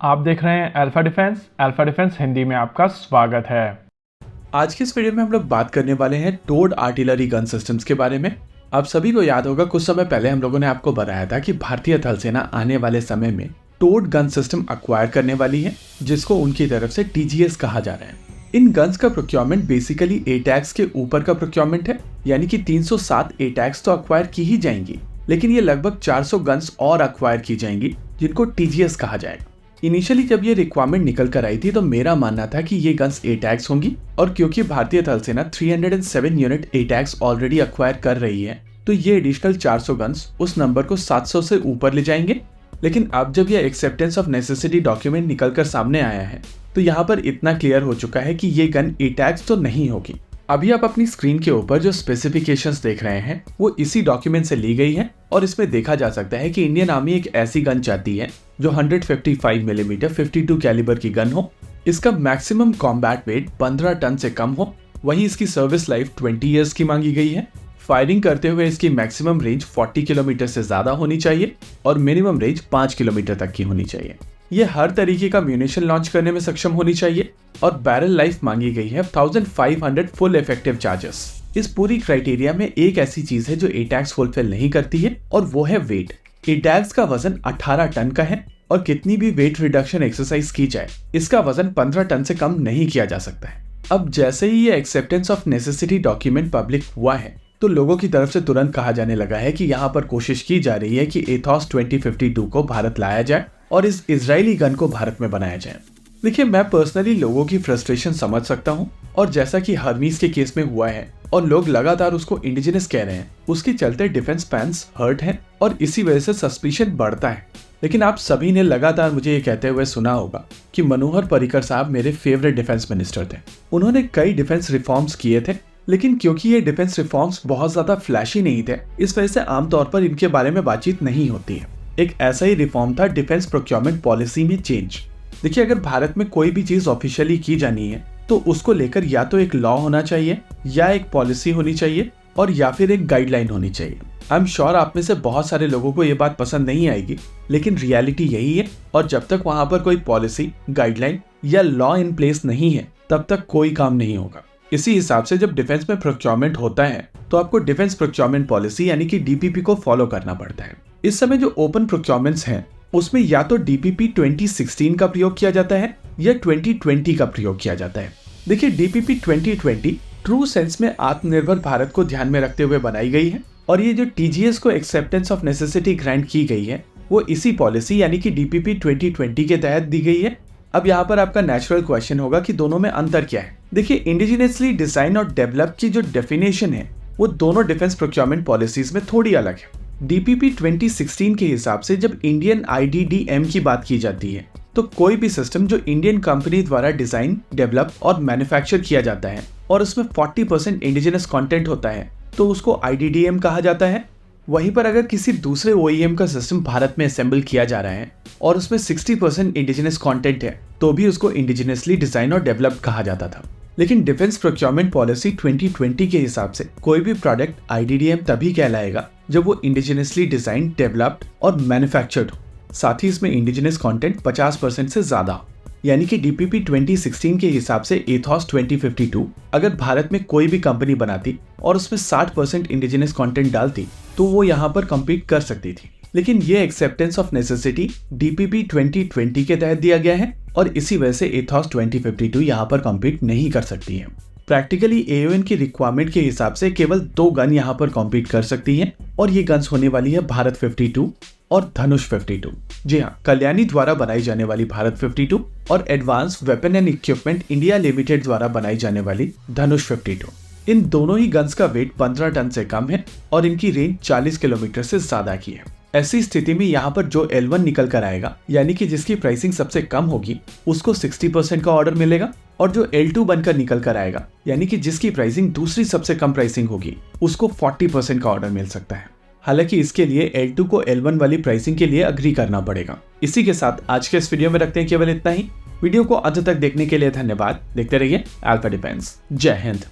आप देख रहे हैं अल्फा डिफेंस हिंदी में आपका स्वागत है। आज की इस वीडियो में हम लोग बात करने वाले हैं टोड आर्टिलरी गन सिस्टम्स के बारे में। आप सभी को याद होगा कुछ समय पहले हम लोगों ने आपको बताया था कि भारतीय थल सेना आने वाले समय में टोड गन सिस्टम अक्वायर करने वाली है, जिसको उनकी तरफ से टीजीएस कहा जा रहा है। इन गन्स का प्रोक्योरमेंट बेसिकली एटैक्स के ऊपर का प्रोक्योरमेंट है, यानी कि 307 एटैक्स तो अक्वायर की ही जाएंगी, लेकिन ये लगभग 400 गन्स और अक्वायर की जाएंगी जिनको टीजीएस कहा जाएगा। इनिशियली जब ये रिक्वायरमेंट निकल कर आई थी तो मेरा मानना था कि ये गन्स एटैक्स होंगी, और क्योंकि भारतीय थल सेना 307 यूनिट एटैक्स ऑलरेडी अक्वायर कर रही है तो ये एडिशनल 400 गन्स उस नंबर को 700 से ऊपर ले जाएंगे। लेकिन अब जब ये एक्सेप्टेंस ऑफ नेसेसिटी डॉक्यूमेंट निकल कर सामने आया है तो यहाँ पर इतना क्लियर हो चुका है कि ये गन एटैक्स तो नहीं होगी। अभी आप अपनी स्क्रीन के ऊपर जो स्पेसिफिकेशंस देख रहे हैं वो इसी डॉक्यूमेंट से ली गई है, और इसमें देखा जा सकता है कि इंडियन आर्मी एक ऐसी गन चाहती है जो 155 मिलीमीटर 52 कैलिबर की गन हो। इसका मैक्सिमम कॉम्बैट वेट 15 टन से कम हो। वहीं इसकी सर्विस लाइफ 20 ईयर्स की मांगी गई है। फायरिंग करते हुए इसकी मैक्सिमम रेंज 40 किलोमीटर से ज्यादा होनी चाहिए और मिनिमम रेंज 5 किलोमीटर तक की होनी चाहिए। ये हर तरीके का म्यूनिशन लॉन्च करने में सक्षम होनी चाहिए, और बैरल लाइफ मांगी गई है 1500 फुल इफेक्टिव चार्जेस। इस पूरी क्राइटेरिया में एक ऐसी चीज है जो एटैक्स फुलफिल नहीं करती है, और वो है वेट। एटैक्स का वजन 18 टन का है, और कितनी भी वेट रिडक्शन एक्सरसाइज की जाए इसका वजन 15 टन से कम नहीं किया जा सकता है। अब जैसे ही ये acceptance of necessity document public हुआ है तो लोगों की तरफ से तुरंत कहा जाने लगा है कि यहाँ पर कोशिश की जा रही है कि एथॉस 2052 को भारत लाया जाए और इस इजरायली गन को भारत में बनाया जाए। देखिए, मैं पर्सनली लोगों की फ्रस्ट्रेशन समझ सकता हूँ, और जैसा कि हर्मीज के केस में हुआ है और लोग लगातार उसको इंडिजिनस कह रहे हैं, उसके चलते डिफेंस फैंस हर्ट हैं और इसी वजह से सस्पिशन बढ़ता है। लेकिन आप सभी ने लगातार मुझे ये कहते हुए सुना होगा कि मनोहर पर्रिकर साहब मेरे फेवरेट डिफेंस मिनिस्टर थे। उन्होंने कई डिफेंस रिफॉर्म्स किए थे, लेकिन क्योंकि ये डिफेंस रिफॉर्म्स बहुत ज्यादा फ्लैशी नहीं थे, इस वजह से आमतौर पर इनके बारे में बातचीत नहीं होती है। एक ऐसा ही रिफॉर्म था डिफेंस प्रोक्योरमेंट पॉलिसी में चेंज। देखिए, अगर भारत में कोई भी चीज ऑफिशियली की जानी है तो उसको लेकर या तो एक लॉ होना चाहिए, या एक पॉलिसी होनी चाहिए, और या फिर एक गाइडलाइन होनी चाहिए। आई एम श्योर आप में से बहुत सारे लोगों को ये बात पसंद नहीं आएगी, लेकिन रियलिटी यही है, और जब तक वहां पर कोई पॉलिसी, गाइडलाइन या लॉ इन प्लेस नहीं है तब तक कोई काम नहीं होगा। इसी हिसाब से जब डिफेंस में प्रोक्योरमेंट होता है तो आपको डिफेंस प्रोक्योरमेंट पॉलिसी यानी कि डीपीपी को फॉलो करना पड़ता है। इस समय जो ओपन प्रोक्योरमेंट्स हैं उसमें या तो डीपीपी 2016 का प्रयोग किया जाता है या 2020 का प्रयोग किया जाता है। देखिए, डीपीपी 2020 ट्रू सेंस में आत्मनिर्भर भारत को ध्यान में रखते हुए बनाई गई है, और ये जो टीजीएस को एक्सेप्टेंस ऑफ नेसेसिटी ग्रांट की गई है वो इसी पॉलिसी यानी कि डीपीपी 2020 के तहत दी गई है। अब यहाँ पर आपका नेचुरल क्वेश्चन होगा कि दोनों में अंतर क्या है। देखिए, इंडिजिनियसली डिजाइन और डेवलप की जो डेफिनेशन है वो दोनों डिफेंस प्रोक्योरमेंट पॉलिसीज में थोड़ी अलग है। डीपीपी 2016 के हिसाब से जब इंडियन आईडीडीएम की बात की जाती है तो कोई भी सिस्टम जो इंडियन कंपनी द्वारा डिजाइन, डेवलप और मैन्युफैक्चर किया जाता है और उसमें 40% इंडिजिनस कंटेंट होता है तो उसको आईडीडीएम कहा जाता है। वहीं पर अगर किसी दूसरे ओईएम का सिस्टम भारत में असेंबल किया जा रहा है और उसमें 60% इंडिजिनस कंटेंट है तो भी उसको इंडिजिनसली डिजाइन और डेवलप कहा जाता था। लेकिन डिफेंस प्रोक्योरमेंट पॉलिसी 2020 के हिसाब से कोई भी प्रोडक्ट आईडीडीएम तभी कहलाएगा जब वो इंडिजिनसली डिजाइन, डेवलप्ड और मैन्युफैक्चर्ड हो, साथ ही इसमें इंडिजिनस कंटेंट 50% से ज्यादा। यानी कि डीपीपी 2016 के हिसाब से एथॉस 2052 अगर भारत में कोई भी कंपनी बनाती और उसमें 60% इंडिजिनस कंटेंट डालती तो वो यहाँ पर कम्पीट कर सकती थी। लेकिन ये एक्सेप्टेंस ऑफ नेसेसिटी डीपीपी 2020 के तहत दिया गया है, और इसी वजह से एथॉस 2052 यहाँ पर कम्पीट नहीं कर सकती है। प्रैक्टिकली एओएन की रिक्वायरमेंट के हिसाब से केवल 2 गन यहाँ पर कॉम्पीट कर सकती हैं, और ये गन्स होने वाली है भारत 52 और धनुष 52। जी हाँ, कल्याणी द्वारा बनाई जाने वाली भारत 52 और advance weapon and equipment India limited द्वारा बनाई जाने वाली धनुष 52। इन दोनों ही गन्स का वेट 15 टन से कम है और इनकी रेंज 40 किलोमीटर से ज्यादा की है। ऐसी स्थिति में यहाँ पर जो L1 निकल कर आएगा, यानी कि जिसकी प्राइसिंग सबसे कम होगी, उसको 60% का ऑर्डर मिलेगा, और जो L2 बनकर निकल कर आएगा, यानी कि जिसकी प्राइसिंग दूसरी सबसे कम प्राइसिंग होगी, उसको 40% का ऑर्डर मिल सकता है। हालांकि इसके लिए L2 को L1 वाली प्राइसिंग के लिए अग्री करना पड़ेगा। इसी के साथ आज के इस वीडियो में रखते हैं केवल इतना ही। वीडियो को अंत तक देखने के लिए धन्यवाद। देखते रहिए अल्फा डिफेंस। जय हिंद।